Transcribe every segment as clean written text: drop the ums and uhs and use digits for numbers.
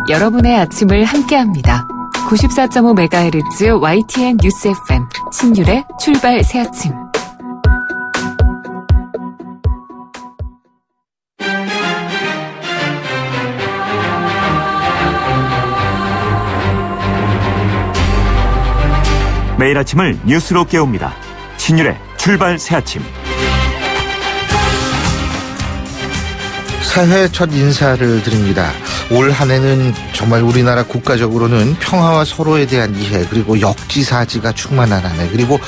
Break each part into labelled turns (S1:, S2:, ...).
S1: 여러분의 아침을 함께합니다. 94.5MHz YTN 뉴스 FM 신율의 출발 새 아침.
S2: 매일 아침을 뉴스로 깨웁니다. 신율의 출발 새 아침.
S3: 새해 첫 인사를 드립니다. 올 한 해는 정말 우리나라 국가적으로는 평화와 서로에 대한 이해 그리고 역지사지가 충만한 한 해, 그리고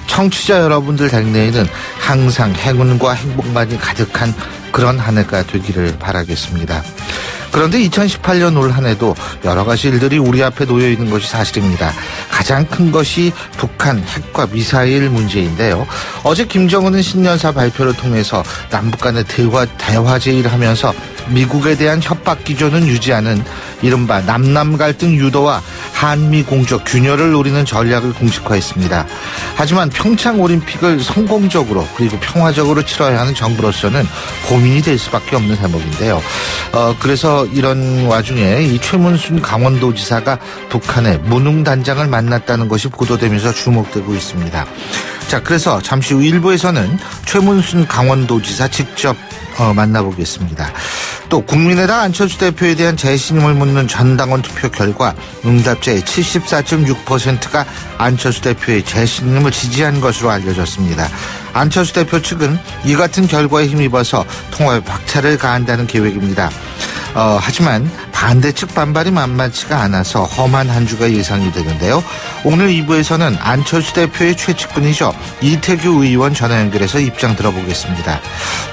S3: 청취자 여러분들 댁내에는 항상 행운과 행복만이 가득한 그런 한 해가 되기를 바라겠습니다. 그런데 2018년 올 한 해도 여러 가지 일들이 우리 앞에 놓여 있는 것이 사실입니다. 가장 큰 것이 북한 핵과 미사일 문제인데요. 어제 김정은은 신년사 발표를 통해서 남북 간의 대화 제의를 하면서 미국에 대한 협박 기조는 유지하는 이른바 남남 갈등 유도와 한미 공조 균열을 노리는 전략을 공식화했습니다. 하지만 평창 올림픽을 성공적으로 그리고 평화적으로 치러야 하는 정부로서는 고민이 될 수밖에 없는 대목인데요. 그래서 이런 와중에 이 최문순 강원도지사가 북한의 문웅단장을 만났다는 것이 보도되면서 주목되고 있습니다. 자, 그래서 잠시 후 1부에서는 최문순 강원도지사 직접 만나보겠습니다. 또 국민의당 안철수 대표에 대한 재신임을 묻는 전당원 투표 결과 응답자의 74.6%가 안철수 대표의 재신임을 지지한 것으로 알려졌습니다. 안철수 대표 측은 이 같은 결과에 힘입어서 통합에 박차를 가한다는 계획입니다. 하지만 반대 측 반발이 만만치가 않아서 험한 한 주가 예상이 되는데요. 오늘 2부에서는 안철수 대표의 최측근이죠. 이태규 의원 전화 연결해서 입장 들어보겠습니다.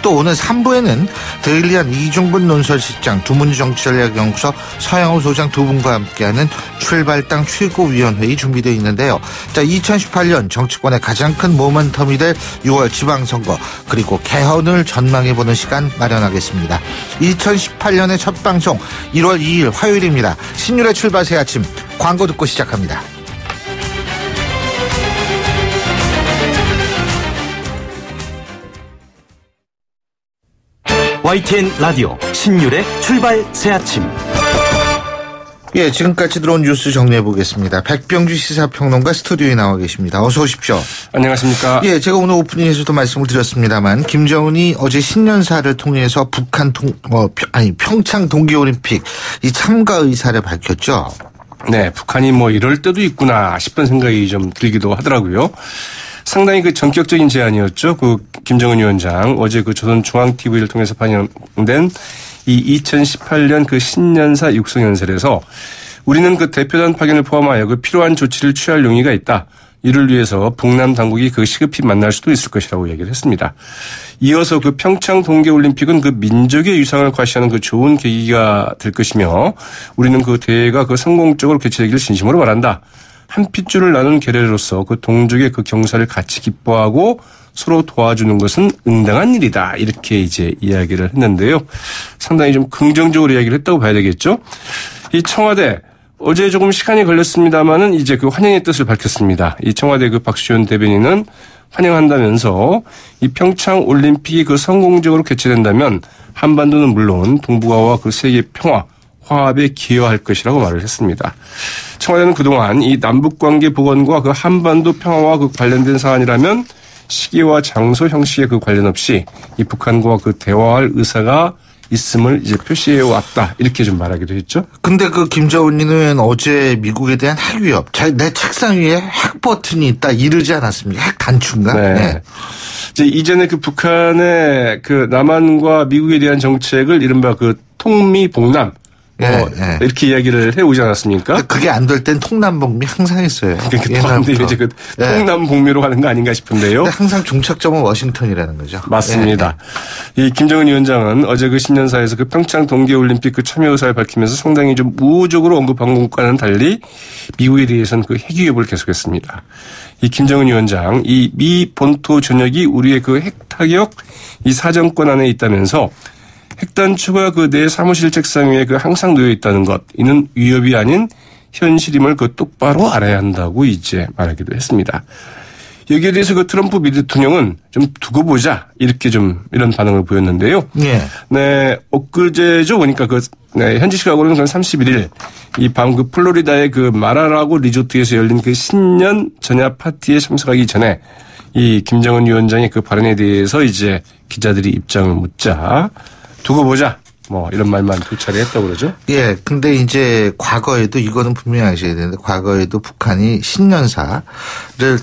S3: 또 오늘 3부에는 데일리한 이종근 논설실장, 두문정치전략연구소 서양호 소장 두 분과 함께하는 출발당 최고위원회의 준비되어 있는데요. 자, 2018년 정치권의 가장 큰 모멘텀이 될 6월 지방선거 그리고 개헌을 전망해보는 시간 마련하겠습니다. 2018년의 첫 방송 1월 2일 화요일입니다. 신율의 출발 새 아침 광고 듣고 시작합니다.
S2: YTN 라디오 신율의 출발 새 아침.
S3: 예, 지금까지 들어온 뉴스 정리해보겠습니다. 백병주 시사평론가 스튜디오에 나와 계십니다. 어서 오십시오.
S4: 안녕하십니까.
S3: 예, 제가 오늘 오프닝에서도 말씀을 드렸습니다만 김정은이 어제 신년사를 통해서 평창 동계올림픽 이 참가 의사를 밝혔죠.
S4: 네, 북한이 이럴 때도 있구나 싶은 생각이 좀 들기도 하더라고요. 상당히 그 전격적인 제안이었죠. 그 김정은 위원장 어제 그 조선중앙TV를 통해서 반영된 이 2018년 그 신년사 육성연설에서 우리는 그 대표단 파견을 포함하여 그 필요한 조치를 취할 용의가 있다. 이를 위해서 북남 당국이 그 시급히 만날 수도 있을 것이라고 얘기를 했습니다. 이어서 그 평창 동계올림픽은 그 민족의 유상을 과시하는 그 좋은 계기가 될 것이며 우리는 그 대회가 그 성공적으로 개최되기를 진심으로 바란다. 한 핏줄을 나눈 결례로서 그 동족의 그 경사를 같이 기뻐하고 서로 도와주는 것은 응당한 일이다. 이렇게 이제 이야기를 했는데요. 상당히 좀 긍정적으로 이야기를 했다고 봐야 되겠죠. 이 청와대 어제 조금 시간이 걸렸습니다만은 이제 그 환영의 뜻을 밝혔습니다. 이 청와대 그 박수현 대변인은 환영한다면서 이 평창 올림픽이 그 성공적으로 개최된다면 한반도는 물론 동북아와 그 세계 평화 화합에 기여할 것이라고 말을 했습니다. 청와대는 그동안 이 남북관계 복원과 그 한반도 평화와 그 관련된 사안이라면 시기와 장소 형식에 그 관련 없이 이 북한과 그 대화할 의사가 있음을 이제 표시해 왔다. 이렇게 좀 말하기도 했죠.
S3: 근데 그 김정은은 어제 미국에 대한 핵 위협, 내 책상 위에 핵 버튼이 있다 이르지 않았습니까? 핵 단추인가?
S4: 네.
S3: 네.
S4: 이제 이전에 그 북한의 그 남한과 미국에 대한 정책을 이른바 그 통미봉남 이렇게 이야기를 해오지 않았습니까?
S3: 그게 안 될 땐 통남북미 항상 했어요.
S4: 그런데 이제 그 통남북미로 가는 거 아닌가 싶은데요.
S3: 항상 종착점은 워싱턴이라는 거죠.
S4: 맞습니다. 이 김정은 위원장은 어제 그 신년사에서 그 평창 동계올림픽 그 참여 의사를 밝히면서 상당히 좀 우호적으로 언급한 것과는 달리 미국에 대해서는 그 핵 위협을 계속했습니다. 이 김정은 위원장, 이 미 본토 전역이 우리의 그 핵 타격 이 사정권 안에 있다면서 핵단추가 그 내 사무실 책상 위에 그 항상 놓여 있다는 것, 이는 위협이 아닌 현실임을 그 똑바로 알아야 한다고 이제 말하기도 했습니다. 여기에 대해서 그 트럼프 미 대통령은 좀 두고 보자 이렇게 좀 이런 반응을 보였는데요.
S3: 예.
S4: 네, 엊그제죠. 보니까 현지 시각으로는 31일 이 밤 그 플로리다의 그 마라라고 리조트에서 열린 그 신년 전야 파티에 참석하기 전에 이 김정은 위원장의 그 발언에 대해서 이제 기자들이 입장을 묻자 두고 보자. 뭐 이런 말만 두 차례 했다고 그러죠.
S3: 예. 근데 이제 과거에도 이거는 분명히 아셔야 되는데 과거에도 북한이 신년사를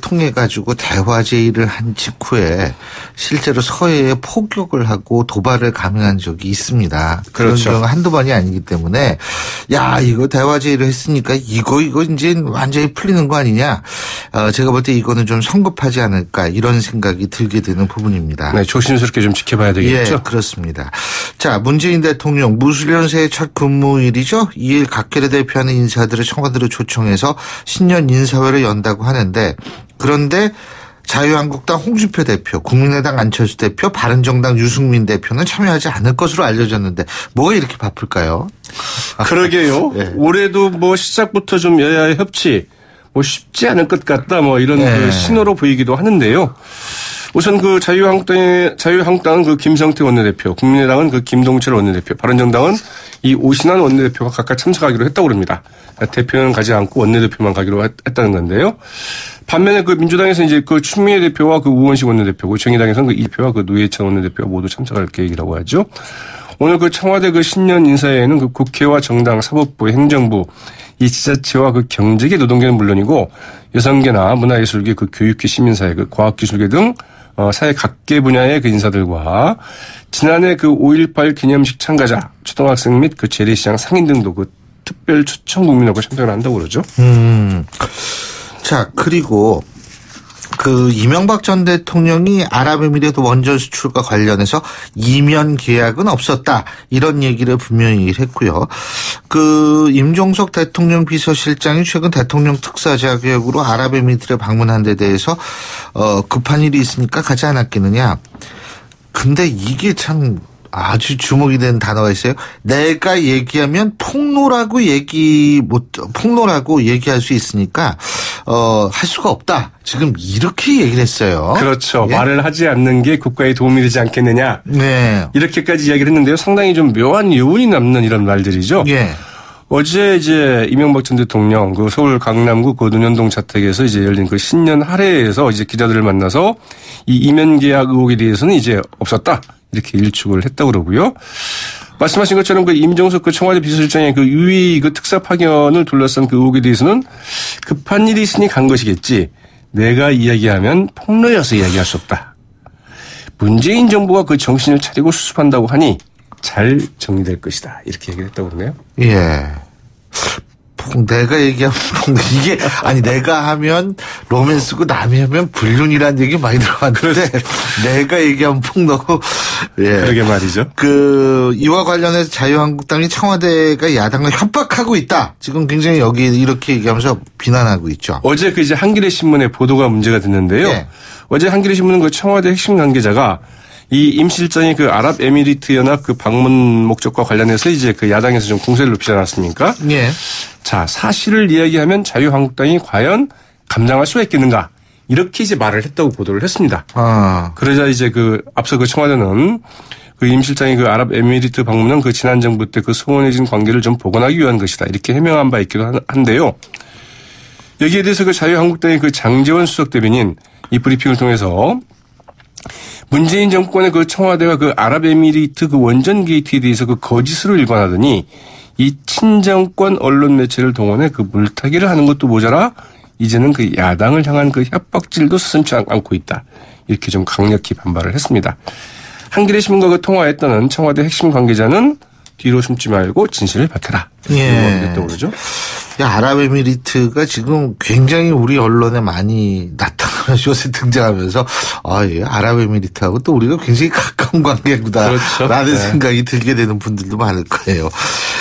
S3: 통해 가지고 대화 제의를 한 직후에 실제로 서해에 포격을 하고 도발을 감행한 적이 있습니다. 그런
S4: 그렇죠.
S3: 경우가 한두 번이 아니기 때문에 야, 이거 대화 제의를 했으니까 이거 이제 완전히 풀리는 거 아니냐. 제가 볼 때 이거는 좀 성급하지 않을까 이런 생각이 들게 되는 부분입니다.
S4: 네, 조심스럽게 좀 지켜봐야 되겠죠.
S3: 예, 그렇습니다. 자, 문재인 대통령 무술년 새해 첫 근무일이죠. 2일 각계를 대표하는 인사들을 청와대로 초청해서 신년 인사회를 연다고 하는데 그런데 자유한국당 홍준표 대표, 국민의당 안철수 대표, 바른정당 유승민 대표는 참여하지 않을 것으로 알려졌는데 뭐가 이렇게 바쁠까요?
S4: 그러게요.
S3: 네.
S4: 올해도 뭐 시작부터 좀 여야의 협치 뭐 쉽지 않을 것 같다 뭐 이런
S3: 네.
S4: 그 신호로 보이기도 하는데요. 우선 그 자유한국당은 그 김성태 원내대표, 국민의당은 그 김동철 원내대표, 바른정당은 이 오신환 원내대표가 각각 참석하기로 했다고 합니다. 대표는 가지 않고 원내대표만 가기로 했다는 건데요. 반면에 그 민주당에서 이제 그 추미애 대표와 그 우원식 원내대표고 정의당에서는 그 이 대표와 그 노회찬 원내대표가 모두 참석할 계획이라고 하죠. 오늘 그 청와대 그 신년 인사회에는 그 국회와 정당, 사법부, 행정부, 이 지자체와 그 경제계, 노동계는 물론이고 여성계나 문화예술계, 그 교육계, 시민사회, 그 과학기술계 등 사회 각계 분야의 그 인사들과 지난해 그 5.18 기념식 참가자, 초등학생 및 그 재래시장 상인 등도 그 특별 초청 국민하고 참석을 한다고 그러죠.
S3: 자, 그리고 그 이명박 전 대통령이 아랍에미리트 원전 수출과 관련해서 이면 계약은 없었다 이런 얘기를 분명히 했고요. 그 임종석 대통령 비서실장이 최근 대통령 특사 자격으로 아랍에미리트를 방문한 데 대해서 급한 일이 있으니까 가지 않았겠느냐. 근데 이게 참 아주 주목이 되는 단어가 있어요. 내가 얘기하면 폭로라고 얘기할 수 있으니까 할 수가 없다. 지금 이렇게 얘기를 했어요.
S4: 그렇죠.
S3: 예?
S4: 말을 하지 않는 게 국가에 도움이 되지 않겠느냐.
S3: 네.
S4: 이렇게까지 이야기를 했는데요. 상당히 좀 묘한 여운이 남는 이런 말들이죠.
S3: 예.
S4: 어제 이제 이명박 전 대통령 그 서울 강남구 그 논현동 자택에서 이제 열린 그 신년 할애에서 이제 기자들을 만나서 이 이면 계약 의혹에 대해서는 이제 없었다. 이렇게 일축을 했다고 그러고요. 말씀하신 것처럼 그 임종석 그 청와대 비서실장의 그 유위 그 특사 파견을 둘러싼 그 의혹에 대해서는 급한 일이 있으니 간 것이겠지. 내가 이야기하면 폭로여서 이야기할 수 없다. 문재인 정부가 그 정신을 차리고 수습한다고 하니 잘 정리될 것이다. 이렇게 얘기를 했다고 그러네요.
S3: 예. 내가 얘기하면 이게 아니 내가 하면 로맨스고 남이 하면 불륜이라는 얘기 많이 들어봤는데 내가 얘기하면 폭로고 예.
S4: 그러게 말이죠.
S3: 그 이와 관련해서 자유한국당이 청와대가 야당을 협박하고 있다. 지금 굉장히 여기 이렇게 얘기하면서 비난하고 있죠.
S4: 어제 그 이제 한겨레 신문의 보도가 문제가 됐는데요.
S3: 예.
S4: 어제 한겨레 신문은 그 청와대 핵심 관계자가 이 임 실장이 그 아랍에미리트 연합 그 방문 목적과 관련해서 이제 그 야당에서 좀 공세를 높이지 않았습니까?
S3: 예.
S4: 자, 사실을 이야기하면 자유한국당이 과연 감당할 수가 있겠는가? 이렇게 이제 말을 했다고 보도를 했습니다.
S3: 아.
S4: 그러자 이제 그 앞서 그 청와대는 그 임 실장이 그 아랍에미리트 방문은 그 지난 정부 때 그 소원해진 관계를 좀 복원하기 위한 것이다. 이렇게 해명한 바 있기도 한데요. 여기에 대해서 그 자유한국당의 그 장제원 수석 대변인 이 브리핑을 통해서 문재인 정권의 그 청와대와 그 아랍에미리트 그 원전 게이트에 대해서 그 거짓으로 일관하더니 이 친정권 언론 매체를 동원해 그 물타기를 하는 것도 모자라 이제는 그 야당을 향한 그 협박질도 서슴지 않고 있다. 이렇게 좀 강력히 반발을 했습니다. 한겨레 신문과 그 통화했다는 청와대 핵심 관계자는 뒤로 숨지 말고 진실을 밝혀라.
S3: 예.
S4: 그랬다고 그러죠.
S3: 아랍에미리트가 지금 굉장히 우리 언론에 많이 나타나면서 요새 등장하면서 예, 아랍에미리트하고 또 우리가 굉장히 가까운 관계구나
S4: 그렇죠.
S3: 라는
S4: 네.
S3: 생각이 들게 되는 분들도 많을 거예요.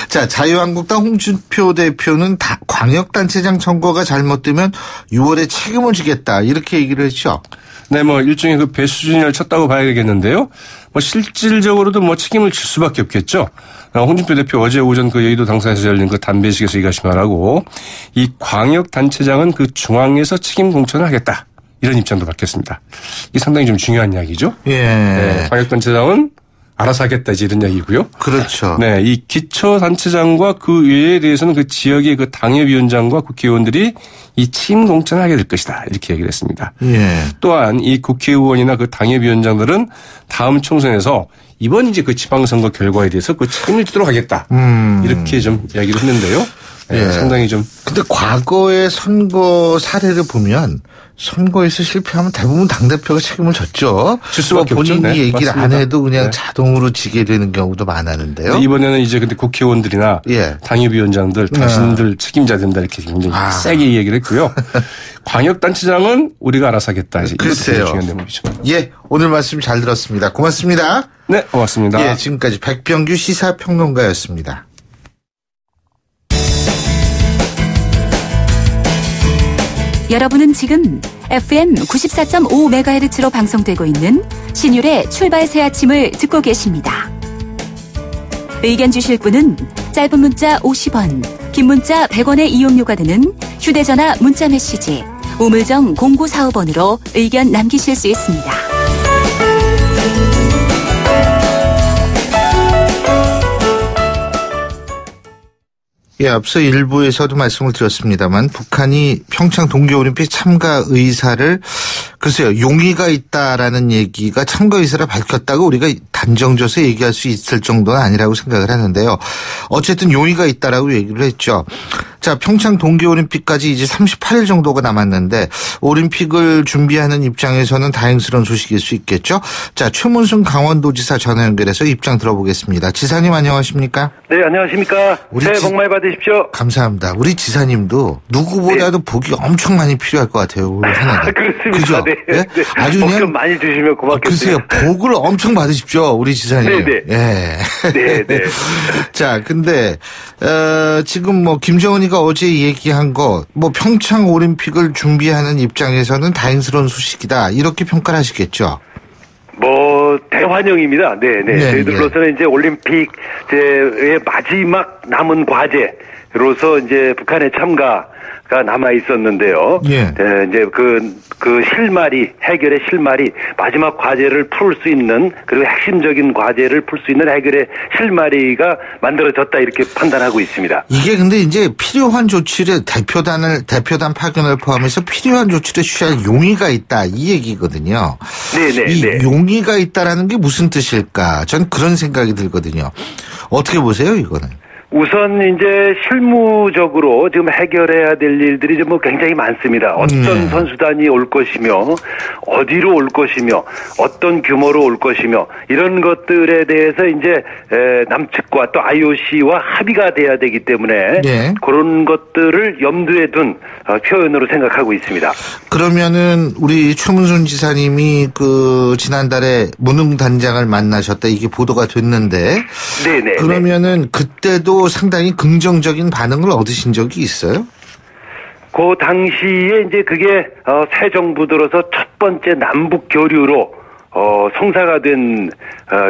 S3: 자, 자유한국당 홍준표 대표는 광역단체장 선거가 잘못되면 6월에 책임을 지겠다 이렇게 얘기를 했죠.
S4: 네, 뭐 일종의 그 배수진을 쳤다고 봐야겠는데요. 뭐 실질적으로도 뭐 책임을 질 수밖에 없겠죠. 홍준표 대표 어제 오전 그 여의도 당사에서 열린 그 담배식에서 이같이 말하고 이 광역단체장은 그 중앙에서 책임 공천을 하겠다. 이런 입장도 밝혔습니다. 이게 상당히 좀 중요한 이야기죠.
S3: 예.
S4: 네, 광역단체장은 알아서 하겠다 이제 이런 이야기고요.
S3: 그렇죠.
S4: 네, 이 기초단체장과 그 외에 대해서는 그 지역의 그 당협위원장과 국회의원들이 이 취임 공천을 하게 될 것이다 이렇게 얘기를 했습니다.
S3: 예.
S4: 또한 이 국회의원이나 그 당협위원장들은 다음 총선에서 이번 이제 그 지방선거 결과에 대해서 그 책임을 지도록 하겠다 이렇게 좀 이야기를 했는데요. 네,
S3: 예.
S4: 상당히 좀.
S3: 근데 과거의 선거 사례를 보면 선거에서 실패하면 대부분 당대표가 책임을 졌죠.
S4: 질 수밖에
S3: 본인이
S4: 없죠. 네,
S3: 얘기를
S4: 맞습니다.
S3: 안 해도 그냥
S4: 네.
S3: 자동으로 지게 되는 경우도 많았는데요.
S4: 네, 이번에는 이제 근데 국회의원들이나
S3: 예.
S4: 당협위원장들 당신들 책임져야 된다 이렇게 굉장히 세게 얘기를 했고요. 광역단체장은 우리가 알아서 하겠다. 이제 이것도
S3: 글쎄요.
S4: 중요한 대목이죠.
S3: 예, 오늘 말씀 잘 들었습니다. 고맙습니다.
S4: 네, 고맙습니다.
S3: 예, 지금까지 백병규 시사평론가였습니다.
S5: 여러분은 지금 FM 94.5MHz로 방송되고 있는 신율의 출발 새 아침을 듣고 계십니다. 의견 주실 분은 짧은 문자 50원, 긴 문자 100원의 이용료가 드는 휴대전화 문자 메시지 우물정 0945번으로 의견 남기실 수 있습니다.
S3: 예, 앞서 일부에서도 말씀을 드렸습니다만 북한이 평창 동계올림픽 참가 의사를 글쎄요 용의가 있다라는 얘기가 참가 의사를 밝혔다고 우리가 단정져서 얘기할 수 있을 정도는 아니라고 생각을 하는데요. 어쨌든 용의가 있다라고 얘기를 했죠. 자, 평창 동계올림픽까지 이제 38일 정도가 남았는데 올림픽을 준비하는 입장에서는 다행스러운 소식일 수 있겠죠. 자, 최문순 강원도지사 전화 연결해서 입장 들어보겠습니다. 지사님 안녕하십니까?
S6: 네, 안녕하십니까. 새해 복 많이 받으십시오.
S3: 감사합니다. 우리 지사님도 누구보다도 복이 엄청 많이 필요할 것 같아요. 올 한해가.
S6: 그렇습니다.
S3: 그죠?
S6: 네.
S3: 예?
S6: 네.
S3: 아주
S6: 복
S3: 그냥
S6: 좀 많이 주시면 고맙겠습니다.
S3: 글쎄요. 복을 엄청 받으십시오. 우리 지사님.
S6: 네네.
S3: 예.
S6: 네, 네.
S3: 자, 근데 지금 뭐 김정은이가 어제 얘기한 거 뭐 평창 올림픽을 준비하는 입장에서는 다행스러운 소식이다. 이렇게 평가를 하시겠죠.
S6: 뭐 대환영입니다. 네, 네.
S3: 네,
S6: 저희들로서는 이제 올림픽 의 마지막 남은 과제로서 이제 북한의 참가가 남아 있었는데요.
S3: 예.
S6: 네, 이제 그 실마리 해결의 실마리 마지막 과제를 풀 수 있는 그리고 핵심적인 과제를 풀 수 있는 해결의 실마리가 만들어졌다 이렇게 판단하고 있습니다.
S3: 이게 근데 이제 필요한 조치를 대표단 파견을 포함해서 필요한 조치를 취할 용의가 있다 이 얘기거든요.
S6: 네네.
S3: 이
S6: 네.
S3: 용의가 있다라는 게 무슨 뜻일까? 전 그런 생각이 들거든요. 어떻게 보세요, 이거는?
S6: 우선 이제 실무적으로 지금 해결해야 될 일들이 좀 뭐 굉장히 많습니다. 어떤 선수단이 올 것이며 어디로 올 것이며 어떤 규모로 올 것이며 이런 것들에 대해서 이제 남측과 또 IOC와 합의가 돼야 되기 때문에
S3: 네.
S6: 그런 것들을 염두에 둔 표현으로 생각하고 있습니다.
S3: 그러면은 우리 최문순 지사님이 그 지난달에 무능단장을 만나셨다 이게 보도가 됐는데
S6: 네네.
S3: 그러면은 그때도 상당히 긍정적인 반응을 얻으신 적이 있어요?
S6: 그 당시에 이제 그게 새 정부 들어서 첫 번째 남북 교류로 성사가 된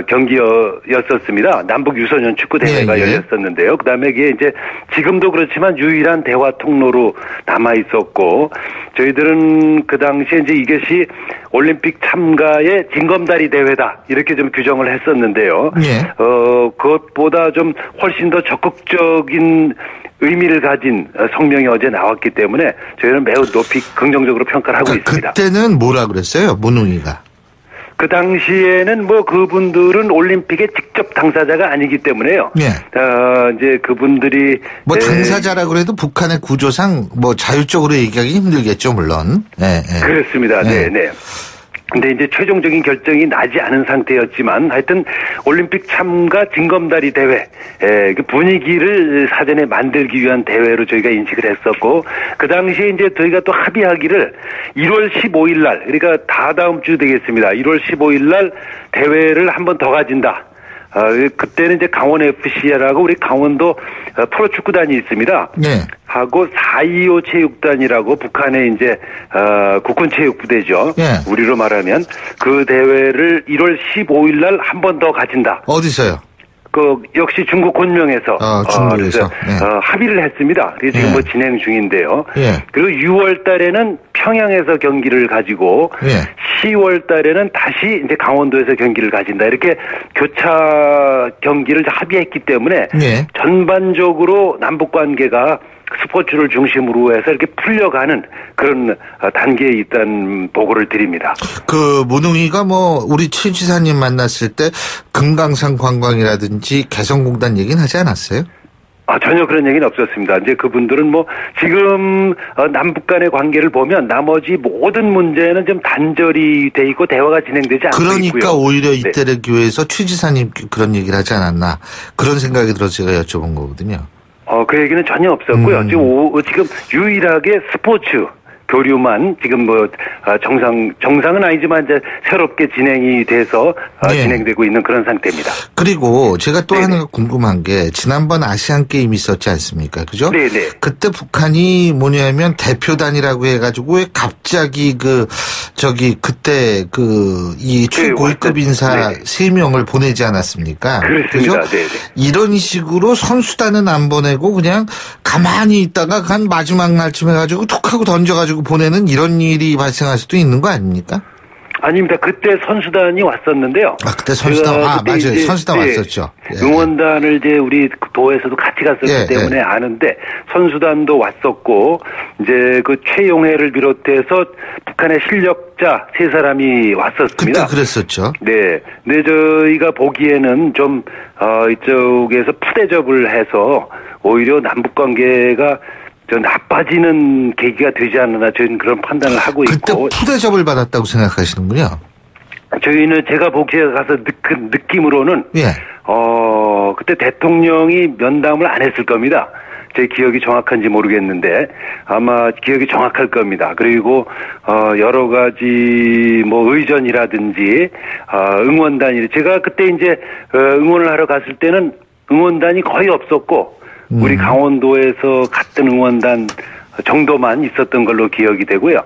S6: 경기였었습니다. 남북 유소년 축구 대회가 열렸었는데요. 그다음에 이게 이제 지금도 그렇지만 유일한 대화 통로로 남아 있었고 저희들은 그 당시에 이제 이것이 올림픽 참가의 징검다리 대회다 이렇게 좀 규정을 했었는데요.
S3: 예.
S6: 그것보다 좀 훨씬 더 적극적인 의미를 가진 성명이 어제 나왔기 때문에 저희는 매우 높이 긍정적으로 평가를 하고 있습니다.
S3: 그때는 뭐라 그랬어요? 문웅이가.
S6: 그 당시에는 뭐 그분들은 올림픽의 직접 당사자가 아니기 때문에요.
S3: 예.
S6: 이제 그분들이
S3: 뭐 당사자라고 해도 북한의 구조상 뭐 자율적으로 얘기하기 힘들겠죠, 물론. 예, 예.
S6: 그렇습니다.
S3: 예.
S6: 네, 네. 근데 이제 최종적인 결정이 나지 않은 상태였지만 하여튼 올림픽 참가 징검다리 대회 그 분위기를 사전에 만들기 위한 대회로 저희가 인식을 했었고 그 당시에 이제 저희가 또 합의하기를 1월 15일 날 그러니까 다다음 주 되겠습니다. 1월 15일 날 대회를 한 번 더 가진다. 그때는 이제 강원 FC라고 우리 강원도 프로축구단이 있습니다.
S3: 네.
S6: 하고 425 체육단이라고 북한의 이제 국군 체육부대죠.
S3: 네.
S6: 우리로 말하면 그 대회를 1월 15일 날 한 번 더 가진다.
S3: 어디서요?
S6: 역시 중국 곤명에서
S3: 중국에서
S6: 합의를 했습니다. 그래서 지금 뭐 진행 중인데요. 그리고 6월 달에는 평양에서 경기를 가지고 10월 달에는 다시 이제 강원도에서 경기를 가진다. 이렇게 교차 경기를 합의했기 때문에 전반적으로 남북 관계가 스포츠를 중심으로 해서 이렇게 풀려가는 그런 단계에 있다는 보고를 드립니다.
S3: 그 모능이가 뭐 우리 최 지사님 만났을 때 금강산 관광이라든지 개성공단 얘기는 하지 않았어요?
S6: 전혀 그런 얘기는 없었습니다. 이제 그분들은 뭐 지금 남북 간의 관계를 보면 나머지 모든 문제는 좀 단절이 돼 있고 대화가 진행되지 않고
S3: 그러니까
S6: 있고요.
S3: 그러니까 오히려 이태리 교회에서 최 지사님 그런 얘기를 하지 않았나 그런 생각이 들어서 제가 여쭤본 거거든요.
S6: 그 얘기는 전혀 없었고요. 지금 유일하게 스포츠 교류만 지금 뭐 정상은 아니지만 이제 새롭게 진행이 돼서 진행되고 있는 그런 상태입니다.
S3: 그리고 제가 또 하나 궁금한 게 지난번 아시안 게임 있었지 않습니까? 그죠?
S6: 네네.
S3: 그때 북한이 뭐냐면 대표단이라고 해가지고 왜 갑자기 그때 이 최고위급 인사 3명을 보내지 않았습니까?
S6: 그렇습니다.
S3: 그죠? 네네. 이런 식으로 선수단은 안 보내고 그냥 가만히 있다가 간 마지막 날쯤 해가지고 툭 하고 던져가지고 보내는 이런 일이 발생할 수도 있는 거 아닙니까?
S6: 아닙니다. 그때 선수단이 왔었는데요.
S3: 그때 선수단, 맞아요. 선수단 왔었죠.
S6: 응원단을 이제 우리 도에서도 같이 갔었기 때문에 아는데 선수단도 왔었고, 이제 그 최용해를 비롯해서 북한의 실력자 3사람이 왔었습니다.
S3: 그때 그랬었죠.
S6: 네. 근데 저희가 보기에는 좀, 이쪽에서 푸대접을 해서 오히려 남북 관계가 좀 나빠지는 계기가 되지 않나 저희는 그런 판단을 하고 있고.
S3: 그때 푸대접을 받았다고 생각하시는군요.
S6: 저희는 제가 보기에 가서 느낌으로는 그때 대통령이 면담을 안 했을 겁니다. 제 기억이 정확한지 모르겠는데 아마 기억이 정확할 겁니다. 그리고 여러 가지 뭐 의전이라든지 응원단이 제가 그때 이제 응원을 하러 갔을 때는 응원단이 거의 없었고 우리 강원도에서 갔던 응원단 정도만 있었던 걸로 기억이 되고요.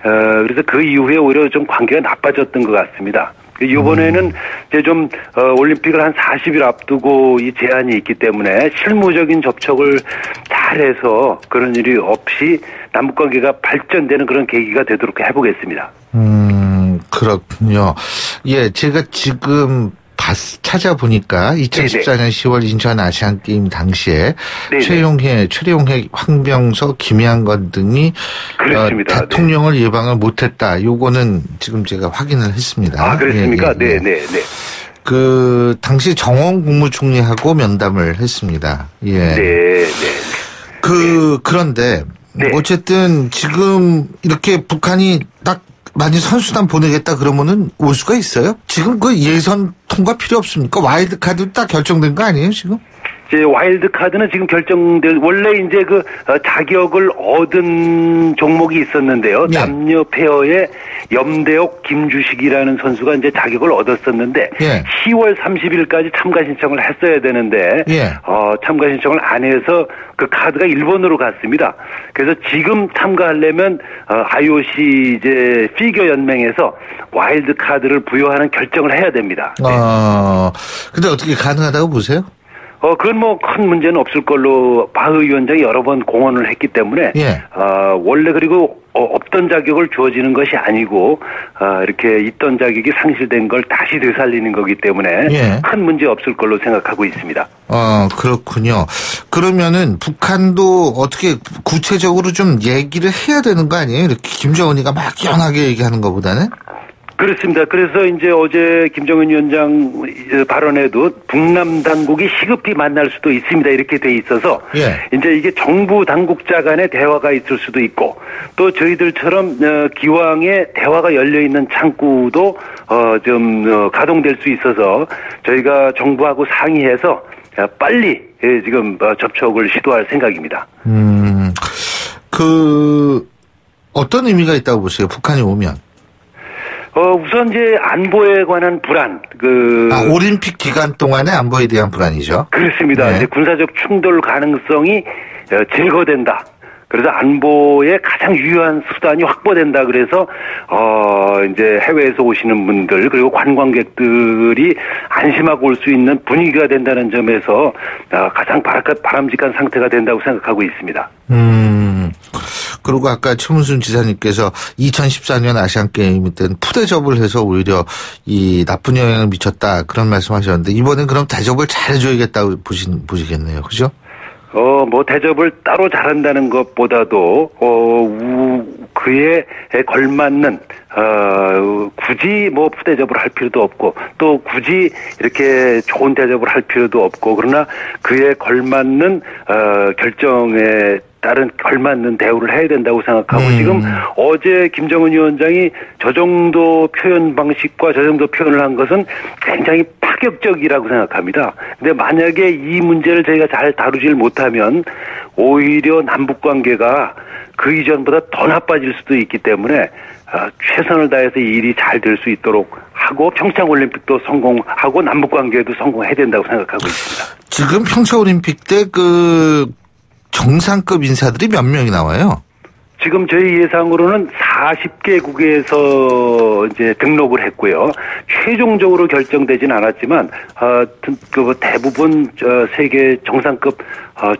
S6: 그래서 그 이후에 오히려 좀 관계가 나빠졌던 것 같습니다. 이번에는 이제 좀 올림픽을 한 40일 앞두고 이 제한이 있기 때문에 실무적인 접촉을 잘해서 그런 일이 없이 남북 관계가 발전되는 그런 계기가 되도록 해보겠습니다.
S3: 그렇군요. 예, 제가 지금 찾아보니까 2014년 10월 인천 아시안게임 당시에 최용해, 황병석, 김양건 등이 대통령을 예방을 못했다. 요거는 지금 제가 확인을 했습니다.
S6: 그렇습니까? 네네.
S3: 그 당시 정원 국무총리하고 면담을 했습니다. 그런데 어쨌든 지금 이렇게 북한이 딱 만약 선수단 보내겠다 그러면은 올 수가 있어요? 지금 그 예선 통과 필요 없습니까? 와일드 카드 딱 결정된 거 아니에요, 지금?
S6: 이제 와일드 카드는 지금 원래 이제 그 자격을 얻은 종목이 있었는데요. 남녀 페어의 염대옥, 김주식이라는 선수가 이제 자격을 얻었었는데 10월 30일까지 참가 신청을 했어야 되는데 참가 신청을 안 해서 그 카드가 일본으로 갔습니다. 그래서 지금 참가하려면 IOC 이제 피겨 연맹에서 와일드 카드를 부여하는 결정을 해야 됩니다.
S3: 근데 어떻게 가능하다고 보세요?
S6: 그건 뭐 큰 문제는 없을 걸로 바 의원장이 여러 번 공언을 했기 때문에 원래 그리고 없던 자격을 주어지는 것이 아니고 이렇게 있던 자격이 상실된 걸 다시 되살리는 거기 때문에 큰 문제 없을 걸로 생각하고 있습니다.
S3: 그렇군요. 그러면은 북한도 어떻게 구체적으로 좀 얘기를 해야 되는 거 아니에요? 이렇게 김정은이가 막연하게 얘기하는 것보다는?
S6: 그렇습니다. 그래서 이제 어제 김정은 위원장 발언에도 북남 당국이 시급히 만날 수도 있습니다. 이렇게 돼 있어서 이제 이게 정부 당국자 간의 대화가 있을 수도 있고 또 저희들처럼 기왕에 대화가 열려 있는 창구도 좀 가동될 수 있어서 저희가 정부하고 상의해서 빨리 지금 접촉을 시도할 생각입니다.
S3: 어떤 의미가 있다고 보세요? 북한이 오면?
S6: 우선 이제 안보에 관한 불안,
S3: 올림픽 기간 동안의 안보에 대한 불안이죠.
S6: 그렇습니다. 이제 군사적 충돌 가능성이 제거된다. 그래서 안보에 가장 유효한 수단이 확보된다. 그래서 이제 해외에서 오시는 분들 그리고 관광객들이 안심하고 올 수 있는 분위기가 된다는 점에서 가장 바람직한 상태가 된다고 생각하고 있습니다.
S3: 그리고 아까 최문순 지사님께서 2014년 아시안게임 때는 푸대접을 해서 오히려 이 나쁜 영향을 미쳤다 그런 말씀하셨는데 이번엔 그럼 대접을 잘해줘야겠다고 보시겠네요. 그죠?
S6: 뭐 대접을 따로 잘한다는 것보다도 그에 걸맞는 굳이 뭐 푸대접을 할 필요도 없고 또 굳이 이렇게 좋은 대접을 할 필요도 없고 그러나 그에 걸맞는 결정에 따른 걸맞는 대우를 해야 된다고 생각하고 지금 어제 김정은 위원장이 저 정도 표현 방식과 저 정도 표현을 한 것은 굉장히 파격적이라고 생각합니다. 근데 만약에 이 문제를 저희가 잘 다루질 못하면 오히려 남북관계가 그 이전보다 더 나빠질 수도 있기 때문에 최선을 다해서 이 일이 잘 될 수 있도록 하고 평창올림픽도 성공하고 남북관계에도 성공해야 된다고 생각하고 있습니다.
S3: 지금 평창올림픽 때 그 정상급 인사들이 몇 명이 나와요?
S6: 지금 저희 예상으로는 40개국에서 이제 등록을 했고요. 최종적으로 결정되진 않았지만 그 대부분 세계 정상급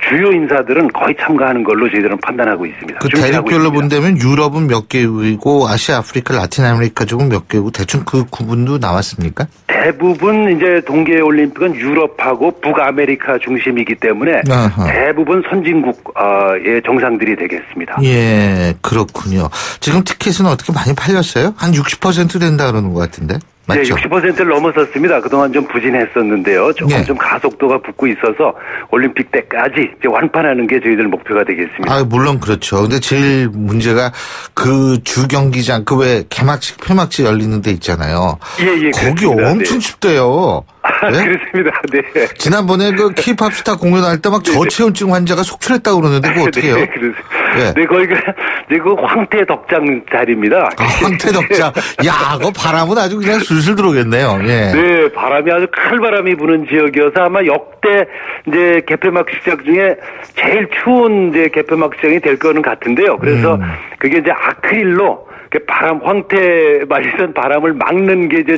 S6: 주요 인사들은 거의 참가하는 걸로 저희들은 판단하고 있습니다.
S3: 그 대륙별로 본다면 유럽은 몇 개국이고 아시아, 아프리카, 라틴 아메리카 쪽은 몇 개국 대충 그 구분도 나왔습니까?
S6: 대부분 이제 동계올림픽은 유럽하고 북아메리카 중심이기 때문에 대부분 선진국의 정상들이 되겠습니다.
S3: 예, 그렇군요. 지금 티켓은 어떻게 많이 팔렸어요? 한 60% 된다 그러는 것 같은데. 맞죠?
S6: 네, 60%를 넘어섰습니다. 그동안 좀 부진했었는데요. 조금 좀 가속도가 붙고 있어서 올림픽 때까지 이제 완판하는 게 저희들 목표가 되겠습니다.
S3: 물론 그렇죠. 근데 제일 문제가 그 주 경기장 그 왜 개막식, 폐막식 열리는 데 있잖아요.
S6: 예,
S3: 거기 엄청 춥대요.
S6: 네? 그렇습니다. 네.
S3: 지난번에 그 K-팝 스타 공연할 때 막 저체온증 환자가 속출했다고 그러는데 그거 어떻게 해요?
S6: 네, 거기가 이제 그 황태 덕장 자리입니다.
S3: 황태 덕장. 야, 그 바람은 아주 그냥 술술 들어오겠네요. 예.
S6: 네, 바람이 아주 칼바람이 부는 지역이어서 아마 역대 이제 개폐막 시작 중에 제일 추운 이제 개폐막 시장이 될 거는 같은데요. 그래서 그게 이제 아크릴로 바람, 황태 말선 바람을 막는 게 이제,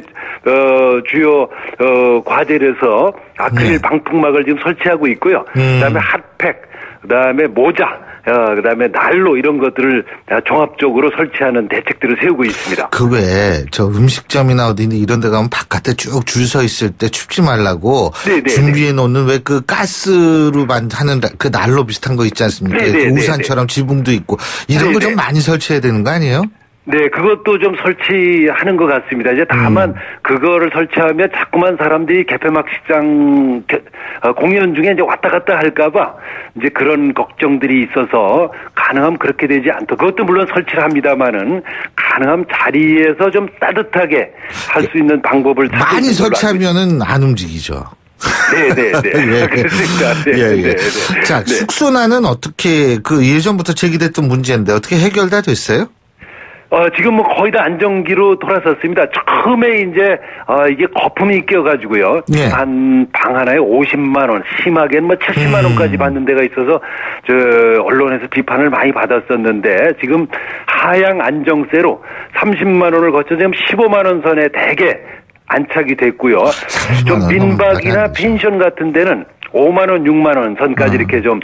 S6: 주요, 과제라서 아크릴 방풍막을 지금 설치하고 있고요. 그 다음에 핫팩, 그 다음에 모자, 그 다음에 난로 이런 것들을 종합적으로 설치하는 대책들을 세우고 있습니다.
S3: 그 외에 저 음식점이나 어디 이런 데 가면 바깥에 쭉 줄 서 있을 때 춥지 말라고 준비해 놓는 왜 그 가스로 하는 그 난로 비슷한 거 있지 않습니까? 그 우산처럼 지붕도 있고 이런 거 좀 많이 설치해야 되는 거 아니에요?
S6: 네, 그것도 좀 설치하는 것 같습니다. 이제 다만 그거를 설치하면 자꾸만 사람들이 개폐막식장 공연 중에 이제 왔다 갔다 할까봐 이제 그런 걱정들이 있어서 가능하면 그렇게 되지 않도록 그것도 물론 설치를 합니다만은 가능하면 자리에서 좀 따뜻하게 할 수 있는 방법을
S3: 많이 설치하면은 안 움직이죠.
S6: 네.
S3: 예.
S6: 그렇습니다.
S3: 네. 자, 숙소난은 어떻게 그 예전부터 제기됐던 문제인데 어떻게 해결 다 됐어요?
S6: 지금 뭐 거의 다 안정기로 돌아섰습니다. 처음에 이제, 이게 거품이 껴가지고요.
S3: 예.
S6: 한 방 하나에 50만원, 심하게는 뭐 70만원까지 받는 데가 있어서, 언론에서 비판을 많이 받았었는데, 지금 하향 안정세로 30만원을 거쳐 지금 15만원 선에 대개 안착이 됐고요. 좀 민박이나 펜션 같은 데는 5만원, 6만원 선까지 이렇게 좀,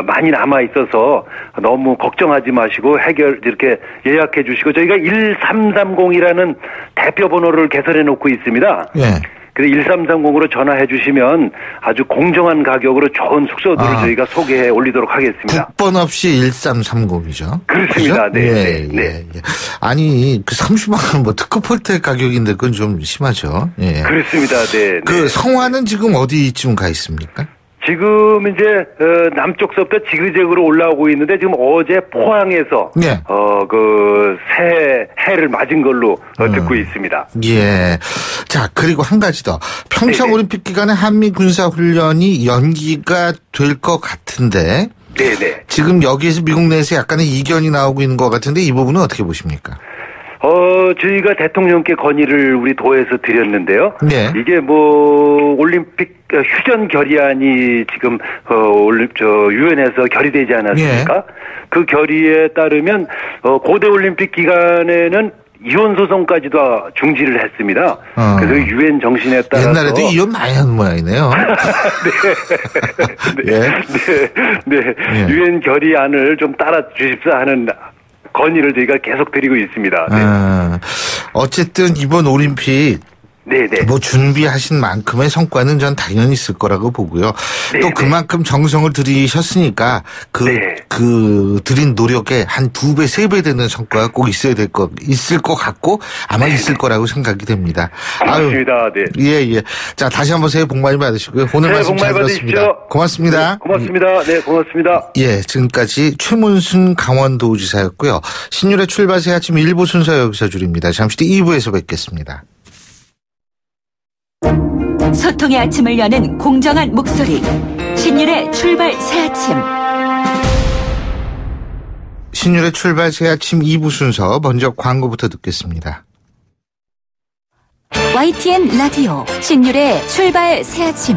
S6: 많이 남아있어서 너무 걱정하지 마시고 이렇게 예약해 주시고 저희가 1330이라는 대표 번호를 개설해 놓고 있습니다.
S3: 예.
S6: 그래서 1330으로 전화해 주시면 아주 공정한 가격으로 좋은 숙소들을 저희가 소개해 올리도록 하겠습니다.
S3: 국번 없이 1330이죠.
S6: 그렇습니다.
S3: 그렇죠? 네. 아니, 그 30만 원 뭐 특급 호텔 가격인데 그건 좀 심하죠. 예.
S6: 그렇습니다. 네.
S3: 그 성화는 지금 어디쯤 가 있습니까?
S6: 지금 이제 남쪽서부터 지그재그로 올라오고 있는데 지금 어제 포항에서 그 해를 맞은 걸로 듣고 있습니다.
S3: 예. 자, 그리고 한 가지 더. 평창 올림픽 기간에 한미 군사 훈련이 연기가 될 것 같은데.
S6: 네네.
S3: 지금 여기에서 미국 내에서 약간의 이견이 나오고 있는 것 같은데 이 부분은 어떻게 보십니까?
S6: 저희가 대통령께 건의를 우리 도에서 드렸는데요.
S3: 네.
S6: 이게 올림픽 휴전 결의안이 지금 유엔에서 결의되지 않았습니까?
S3: 네.
S6: 그 결의에 따르면 고대 올림픽 기간에는 이혼 소송까지도 중지를 했습니다. 그래서 유엔 정신에 따라서
S3: 옛날에도 이혼 많이 한 모양이네요.
S6: 네. 유엔 결의안을 좀 따라 주십사 하는 건의를 저희가 계속 드리고 있습니다. 네.
S3: 어쨌든 이번 올림픽
S6: 네네.
S3: 준비하신 만큼의 성과는 전 당연히 있을 거라고 보고요.
S6: 네네.
S3: 또 그만큼 정성을 들이셨으니까 드린 노력에 한 2배, 3배 되는 성과가 꼭 있을 것 같고 아마 있을 거라고 생각이 됩니다.
S6: 고맙습니다. 네.
S3: 예. 자, 다시 한번 새해 복 많이 받으시고요. 오늘 말씀 잘 들었습니다. 고맙습니다.
S6: 네, 고맙습니다. 네, 고맙습니다.
S3: 예, 지금까지 최문순 강원도지사였고요. 신율의 출발 새 아침 1부 순서 여기서 줄입니다. 잠시 뒤 2부에서 뵙겠습니다.
S5: 소통의 아침을 여는 공정한 목소리 신율의 출발 새아침.
S3: 신율의 출발 새아침 2부 순서 먼저 광고부터 듣겠습니다.
S5: YTN 라디오 신율의 출발 새아침.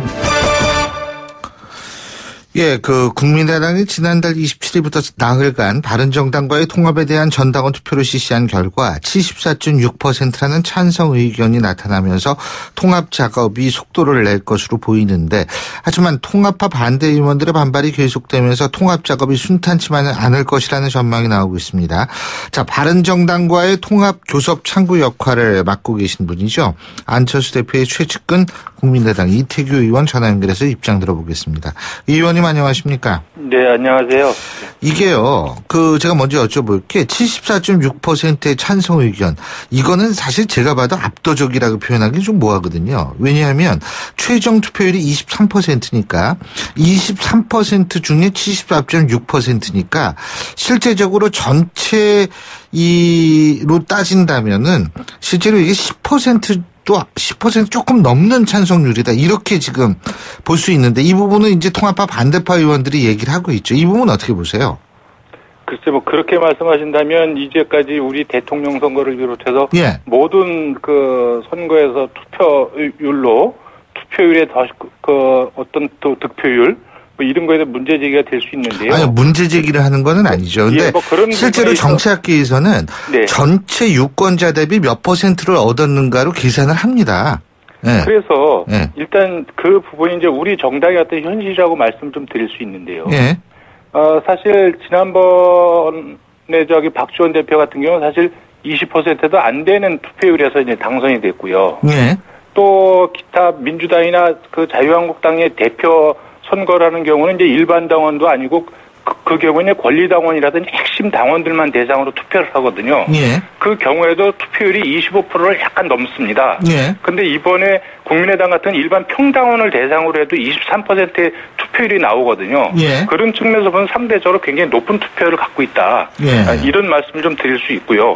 S3: 예, 국민의당이 지난달 27일부터 나흘간 바른정당과의 통합에 대한 전당원 투표를 실시한 결과 74.6%라는 찬성 의견이 나타나면서 통합 작업이 속도를 낼 것으로 보이는데, 하지만 통합파 반대 의원들의 반발이 계속되면서 통합 작업이 순탄치만은 않을 것이라는 전망이 나오고 있습니다. 자, 바른정당과의 통합 교섭 창구 역할을 맡고 계신 분이죠. 안철수 대표의 최측근 국민의당 이태규 의원 전화 연결해서 입장 들어보겠습니다. 의원님 안녕하십니까?
S7: 네, 안녕하세요.
S3: 이게요, 제가 먼저 여쭤볼게 74.6%의 찬성 의견. 이거는 사실 제가 봐도 압도적이라고 표현하기 좀 뭐하거든요. 왜냐하면 최종 투표율이 23%니까 23% 중에 74.6%니까 실제적으로 전체로 따진다면은 실제로 이게 10% 조금 넘는 찬성률이다. 이렇게 지금 볼 수 있는데 이 부분은 이제 통합파 반대파 의원들이 얘기를 하고 있죠. 이 부분은 어떻게 보세요?
S7: 글쎄 그렇게 말씀하신다면 이제까지 우리 대통령 선거를 비롯해서 모든 선거에서 투표율에 어떤 또 득표율 이런 거에 대한 문제 제기가 될 수 있는데요.
S3: 아니요, 문제 제기를 하는 건 아니죠. 근데 실제로 정치학계에서는 전체 유권자 대비 몇 %를 얻었는가로 계산을 합니다. 네.
S7: 그래서 일단 그 부분이 이제 우리 정당의 어떤 현실이라고 말씀 좀 드릴 수 있는데요. 사실 지난번에 박지원 대표 같은 경우는 사실 20%도 안 되는 투표율에서 이제 당선이 됐고요. 또 기타 민주당이나 자유한국당의 대표 선거라는 경우는 이제 일반 당원도 아니고 그 경우는 권리당원이라든지 핵심 당원들만 대상으로 투표를 하거든요. 그 경우에도 투표율이 25%를 약간 넘습니다. 근데 이번에 국민의당 같은 일반 평당원을 대상으로 해도 23%의 투표율이 나오거든요. 그런 측면에서 보면 상대적으로 굉장히 높은 투표율을 갖고 있다. 이런 말씀을 좀 드릴 수 있고요.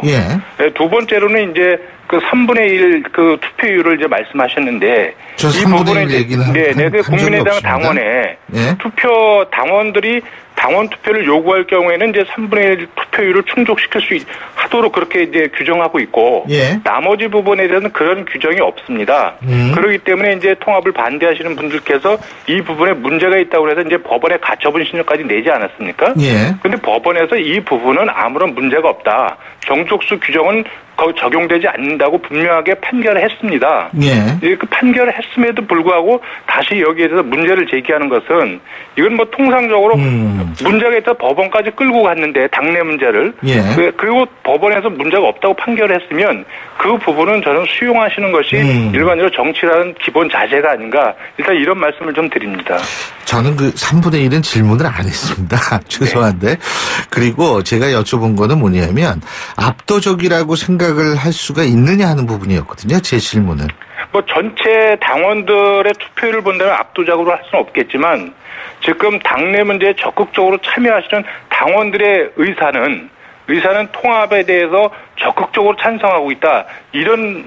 S7: 두 번째로는 이제 3분의 1 투표율을 이제 말씀하셨는데 이 부분에 국민의당 당원에 투표 당원들이 당원 투표를 요구할 경우에는 이제 3분의 1 투표율을 충족시킬 수 하도록 그렇게 이제 규정하고 있고 나머지 부분에 대해서는 그런 규정이 없습니다. 그렇기 때문에 이제 통합을 반대하시는 분들께서 이 부분에 문제가 있다고 해서 이제 법원에 가처분 신청까지 내지 않았습니까? 근데 법원에서 이 부분은 아무런 문제가 없다. 정족수 규정은 적용되지 않는다고 분명하게 판결을 했습니다. 그 판결을 했음에도 불구하고 다시 여기에 대해서 문제를 제기하는 것은 이건 통상적으로 문제가 있다 법원까지 끌고 갔는데 당내 문제를 그리고 법원에서 문제가 없다고 판결을 했으면 그 부분은 저는 수용하시는 것이 일반적으로 정치라는 기본 자세가 아닌가 일단 이런 말씀을 좀 드립니다.
S3: 저는 3분의 1은 질문을 안 했습니다. 죄송한데. 그리고 제가 여쭤본 거는 뭐냐면 압도적이라고 생각을 할 수가 있느냐 하는 부분이었거든요. 제 질문은.
S7: 전체 당원들의 투표율을 본다면 압도적으로 할 수는 없겠지만 지금 당내 문제에 적극적으로 참여하시는 당원들의 의사는 통합에 대해서 적극적으로 찬성하고 있다. 이런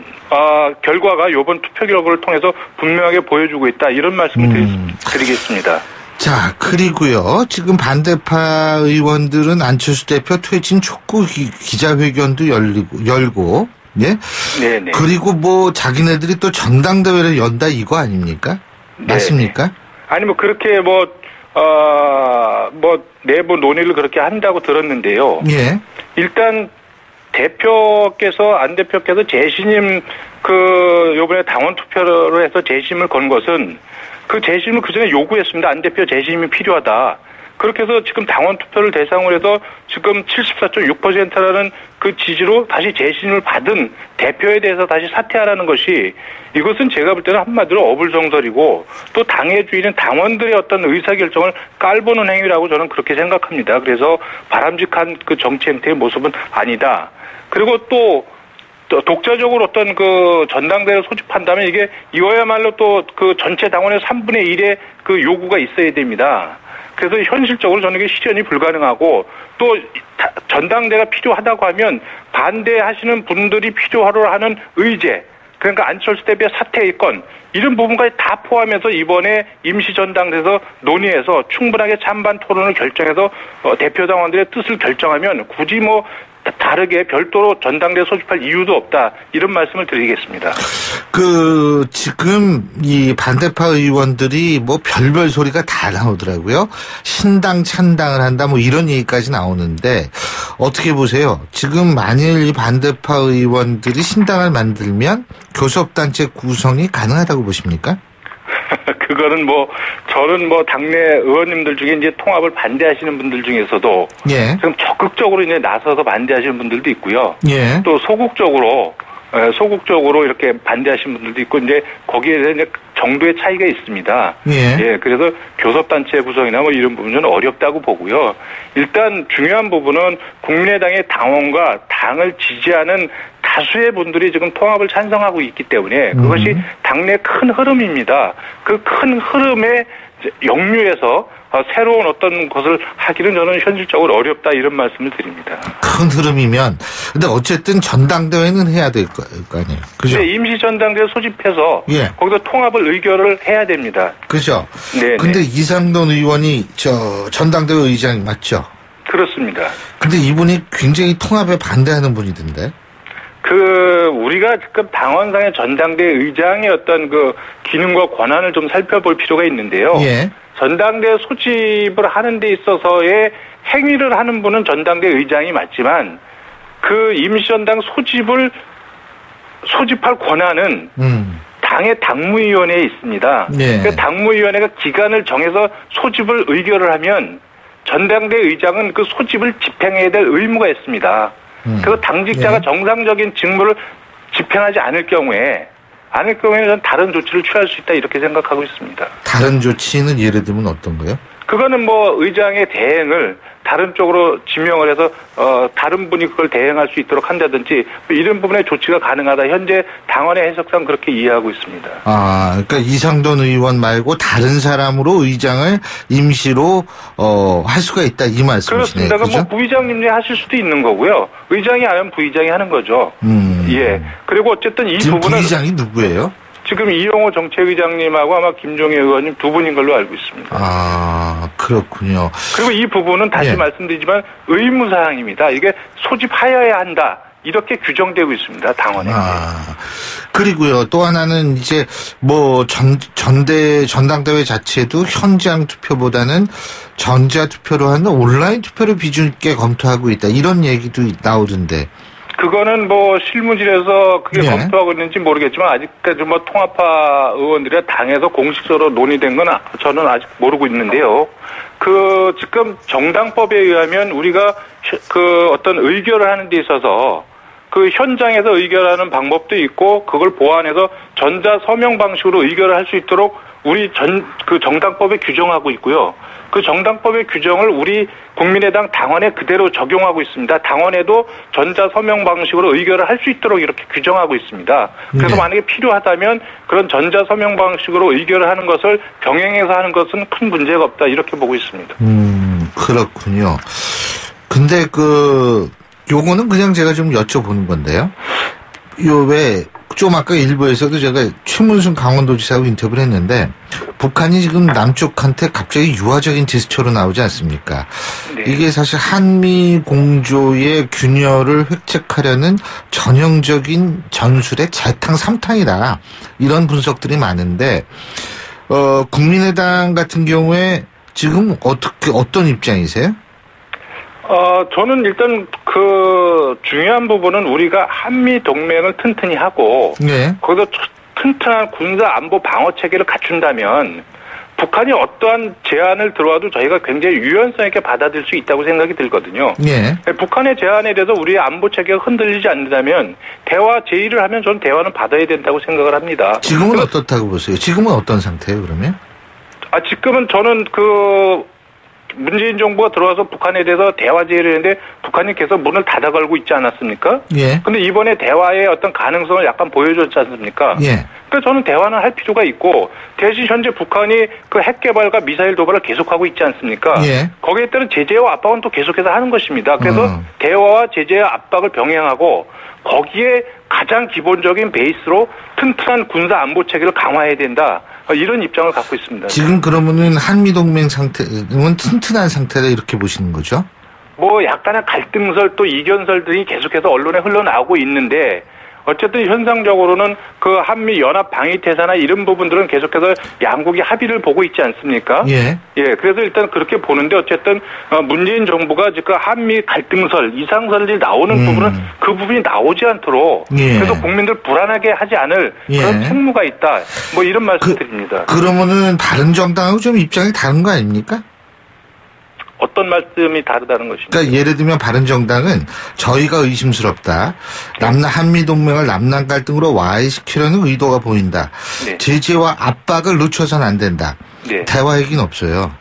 S7: 결과가 이번 투표 결과를 통해서 분명하게 보여주고 있다. 이런 말씀을 드리겠습니다.
S3: 자, 그리고요. 지금 반대파 의원들은 안철수 대표 퇴진 촉구 기자회견도 열고, 예? 네네. 그리고 뭐 자기네들이 또 전당대회를 연다 이거 아닙니까? 네네. 맞습니까?
S7: 아니 뭐 그렇게 뭐 내부 논의를 그렇게 한다고 들었는데요. 예. 일단 안 대표께서 재신임 요번에 당원 투표로 해서 재심을 건 것은 그 재심을 그전에 요구했습니다. 안 대표 재심이 필요하다. 그렇게 해서 지금 당원 투표를 대상으로 해서 지금 74.6%라는 그 지지로 다시 재신임을 받은 대표에 대해서 다시 사퇴하라는 것이 이것은 제가 볼 때는 한마디로 어불성설이고 또 당의 주인은 당원들의 어떤 의사결정을 깔보는 행위라고 저는 그렇게 생각합니다. 그래서 바람직한 그 정치 행태의 모습은 아니다. 그리고 또 독자적으로 어떤 그 전당대회를 소집한다면 이거야말로 또 그 전체 당원의 3분의 1의 그 요구가 있어야 됩니다. 그래서 현실적으로 저는 이게 실현이 불가능하고 또 전당대회가 필요하다고 하면 반대하시는 분들이 필요하로 하는 의제, 그러니까 안철수 대표의 사퇴의 건 이런 부분까지 다 포함해서 이번에 임시전당대에서 논의해서 충분하게 찬반 토론을 결정해서 대표당원들의 뜻을 결정하면 굳이 뭐 다르게 별도로 전당대회 소집할 이유도 없다. 이런 말씀을 드리겠습니다.
S3: 지금 이 반대파 의원들이 뭐 별별 소리가 다 나오더라고요. 신당 찬당을 한다 뭐 이런 얘기까지 나오는데 어떻게 보세요? 지금 만일 이 반대파 의원들이 신당을 만들면 교섭단체 구성이 가능하다고 보십니까?
S7: 그거는 저는 당내 의원님들 중에 이제 통합을 반대하시는 분들 중에서도
S3: 예.
S7: 지금 적극적으로 이제 나서서 반대하시는 분들도 있고요.
S3: 예.
S7: 또 소극적으로 이렇게 반대하시는 분들도 있고 이제 거기에 대한 정도의 차이가 있습니다.
S3: 예.
S7: 그래서 교섭단체 구성이나 뭐 이런 부분은 어렵다고 보고요. 일단 중요한 부분은 국민의당의 당원과 당을 지지하는 다수의 분들이 지금 통합을 찬성하고 있기 때문에 그것이 당내 큰 흐름입니다. 그 큰 흐름에 역류해서 새로운 어떤 것을 하기는 저는 현실적으로 어렵다 이런 말씀을 드립니다.
S3: 큰 흐름이면 근데 어쨌든 전당대회는 해야 될 거 아니에요. 그죠?
S7: 네, 임시 전당대회 소집해서
S3: 예.
S7: 거기서 통합을 의결을 해야 됩니다.
S3: 그죠?
S7: 네.
S3: 근데 이상돈 의원이 전당대회 의장이 맞죠?
S7: 그렇습니다.
S3: 근데 이분이 굉장히 통합에 반대하는 분이던데.
S7: 우리가 지금 당원상의 전당대회 의장의 어떤 그 기능과 권한을 좀 살펴볼 필요가 있는데요.
S3: 예.
S7: 전당대회 소집을 하는 데 있어서의 행위를 하는 분은 전당대회 의장이 맞지만 그 임시전당 소집할 권한은 당의 당무위원회에 있습니다.
S3: 예.
S7: 그 당무위원회가 기간을 정해서 소집을 의결을 하면 전당대회 의장은 그 소집을 집행해야 될 의무가 있습니다. 그래서 당직자가
S3: 예.
S7: 정상적인 직무를 집행하지 않을 경우에는 다른 조치를 취할 수 있다 이렇게 생각하고 있습니다.
S3: 다른 조치는 예를 들면 어떤 거요?
S7: 그거는 의장의 대행을 다른 쪽으로 지명을 해서 다른 분이 그걸 대행할 수 있도록 한다든지 이런 부분의 조치가 가능하다. 현재 당원의 해석상 그렇게 이해하고 있습니다.
S3: 그러니까 이상돈 의원 말고 다른 사람으로 의장을 임시로 할 수가 있다 이 말씀이시네요.
S7: 그렇습니다.
S3: 그렇죠?
S7: 부의장님이 하실 수도 있는 거고요. 의장이 아니면 부의장이 하는 거죠. 예. 그리고 어쨌든 이
S3: 지금
S7: 부분은
S3: 부의장이 누구예요?
S7: 지금 이용호 정책의장님하고 아마 김종혜 의원님 두 분인 걸로 알고 있습니다.
S3: 그렇군요.
S7: 그리고 이 부분은 다시 말씀드리지만 의무사항입니다. 이게 소집하여야 한다. 이렇게 규정되고 있습니다. 당원에.
S3: 그리고요. 또 하나는 이제 전당대회 자체도 현장 투표보다는 전자투표로 하는 온라인 투표를 비중 있게 검토하고 있다. 이런 얘기도 나오던데.
S7: 그거는 실무진에서 그게
S3: 네.
S7: 검토하고 있는지 모르겠지만 아직까지 통합파 의원들이 당에서 공식적으로 논의된 건 저는 아직 모르고 있는데요. 지금 정당법에 의하면 우리가 어떤 의결을 하는 데 있어서 그 현장에서 의결하는 방법도 있고 그걸 보완해서 전자 서명 방식으로 의결을 할 수 있도록 우리 정당법에 규정하고 있고요. 그 정당법의 규정을 우리 국민의당 당원에 그대로 적용하고 있습니다. 당원에도 전자 서명 방식으로 의결을 할 수 있도록 이렇게 규정하고 있습니다. 그래서
S3: 네.
S7: 만약에 필요하다면 그런 전자 서명 방식으로 의결을 하는 것을 병행해서 하는 것은 큰 문제가 없다 이렇게 보고 있습니다.
S3: 그렇군요. 근데 요거는 그냥 제가 좀 여쭤보는 건데요. 좀 아까 일부에서도 제가 최문순 강원도지사하고 인터뷰를 했는데 북한이 지금 남쪽한테 갑자기 유화적인 제스처로 나오지 않습니까? 네. 이게 사실 한미 공조의 균열을 획책하려는 전형적인 전술의 재탕 삼탕이다. 이런 분석들이 많은데 국민의당 같은 경우에 지금 어떤 입장이세요?
S7: 저는 일단 중요한 부분은 우리가 한미 동맹을 튼튼히 하고, 네. 거기서 튼튼한 군사 안보 방어 체계를 갖춘다면, 북한이 어떠한 제안을 들어와도 저희가 굉장히 유연성 있게 받아들일 수 있다고 생각이 들거든요. 네. 북한의 제안에 대해서 우리의 안보 체계가 흔들리지 않는다면, 대화 제의를 하면 저는 대화는 받아야 된다고 생각을 합니다.
S3: 지금은 어떻다고 보세요? 지금은 어떤 상태예요, 그러면?
S7: 지금은 저는 문재인 정부가 들어와서 북한에 대해서 대화 제의를 했는데 북한이 계속 문을 닫아 걸고 있지 않았습니까? 예. 근데 이번에 대화의 어떤 가능성을 약간 보여줬지 않습니까? 예. 그래서 저는 대화는 할 필요가 있고 대신 현재 북한이 핵 개발과 미사일 도발을 계속하고 있지 않습니까? 예. 거기에 따른 제재와 압박은 또 계속해서 하는 것입니다. 그래서 대화와 제재와 압박을 병행하고 거기에 가장 기본적인 베이스로 튼튼한 군사 안보 체계를 강화해야 된다. 이런 입장을 갖고 있습니다.
S3: 지금 그러면은 한미동맹 상태는 튼튼한 상태다 이렇게 보시는 거죠?
S7: 약간의 갈등설 또 이견설들이 계속해서 언론에 흘러나오고 있는데 어쨌든 현상적으로는 한미 연합 방위 태세나 이런 부분들은 계속해서 양국이 합의를 보고 있지 않습니까? 예. 예. 그래서 일단 그렇게 보는데 어쨌든 문재인 정부가 지금 한미 갈등설, 이상설이 나오는 부분은 그 부분이 나오지 않도록 그래서 국민들 불안하게 하지 않을 그런 책무가 있다. 이런 말씀드립니다.
S3: 그러면은 바른정당하고 좀 입장이 다른 거 아닙니까?
S7: 어떤 말씀이 다르다는 것입니까?
S3: 그러니까 예를 들면 바른정당은 저희가 의심스럽다. 한미동맹을 남남 갈등으로 와해시키려는 의도가 보인다. 네. 제재와 압박을 늦춰서는 안 된다. 네. 대화 얘기는 없어요.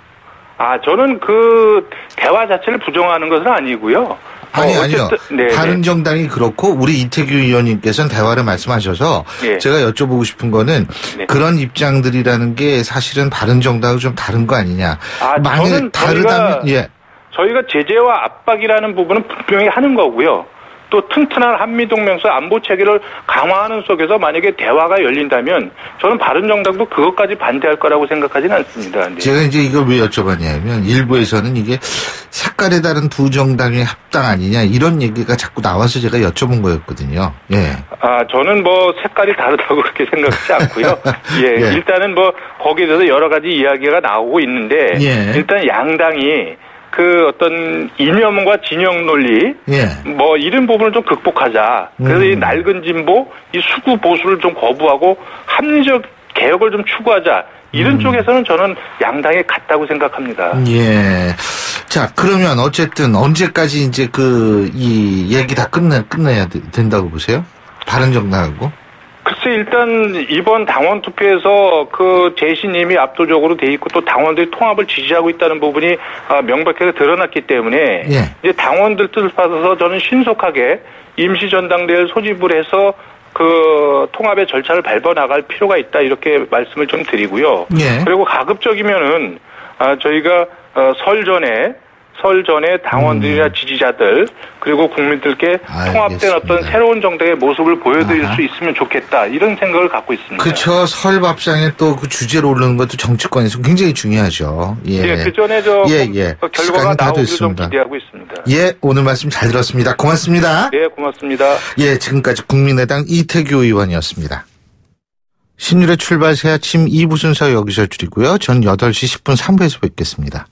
S7: 저는 대화 자체를 부정하는 것은 아니고요.
S3: 아니요. 바른정당이 그렇고 우리 이태규 의원님께서는 대화를 말씀하셔서 제가 여쭤보고 싶은 거는 그런 입장들이라는 게 사실은 바른정당하고 좀 다른 거 아니냐. 만약 다르다면
S7: 저희가 제재와 압박이라는 부분은 분명히 하는 거고요. 또 튼튼한 한미동맹에서 안보 체계를 강화하는 속에서 만약에 대화가 열린다면 저는 바른정당도 그것까지 반대할 거라고 생각하지는 않습니다.
S3: 네. 제가 이제 이걸 왜 여쭤봤냐면 일부에서는 이게 색깔에 다른 두 정당의 합당 아니냐 이런 얘기가 자꾸 나와서 제가 여쭤본 거였거든요. 예.
S7: 저는 색깔이 다르다고 그렇게 생각하지 않고요. 예. 일단은 거기에 대해서 여러 가지 이야기가 나오고 있는데 일단 양당이 어떤 이념과 진영 논리, 이런 부분을 좀 극복하자. 그래서 이 낡은 진보, 이 수구 보수를 좀 거부하고 합리적 개혁을 좀 추구하자. 이런 쪽에서는 저는 양당에 같다고 생각합니다.
S3: 예. 자, 그러면 어쨌든 언제까지 이제 이 얘기 다 끝내야 된다고 보세요? 바른정당하고?
S7: 글쎄, 일단 이번 당원 투표에서 재신임이 압도적으로 돼 있고 또 당원들이 통합을 지지하고 있다는 부분이 명백하게 드러났기 때문에 이제 당원들 뜻을 받아서 저는 신속하게 임시전당대회를 소집을 해서 통합의 절차를 밟아 나갈 필요가 있다 이렇게 말씀을 좀 드리고요. 그리고 가급적이면은 저희가 설 전에 당원들이나 지지자들 그리고 국민들께 통합된 어떤 새로운 정당의 모습을 보여드릴 수 있으면 좋겠다 이런 생각을 갖고 있습니다.
S3: 그렇죠. 설 밥상에 또 주제로 오르는 것도 정치권에서 굉장히 중요하죠.
S7: 그 전에 결과가 나오기를 좀 기대하고 있습니다.
S3: 예, 오늘 말씀 잘 들었습니다. 고맙습니다.
S7: 네, 고맙습니다.
S3: 예, 지금까지 국민의당 이태규 의원이었습니다. 신율의 출발 새 아침 2부 순서 여기서 줄이고요. 전 8시 10분 3부에서 뵙겠습니다.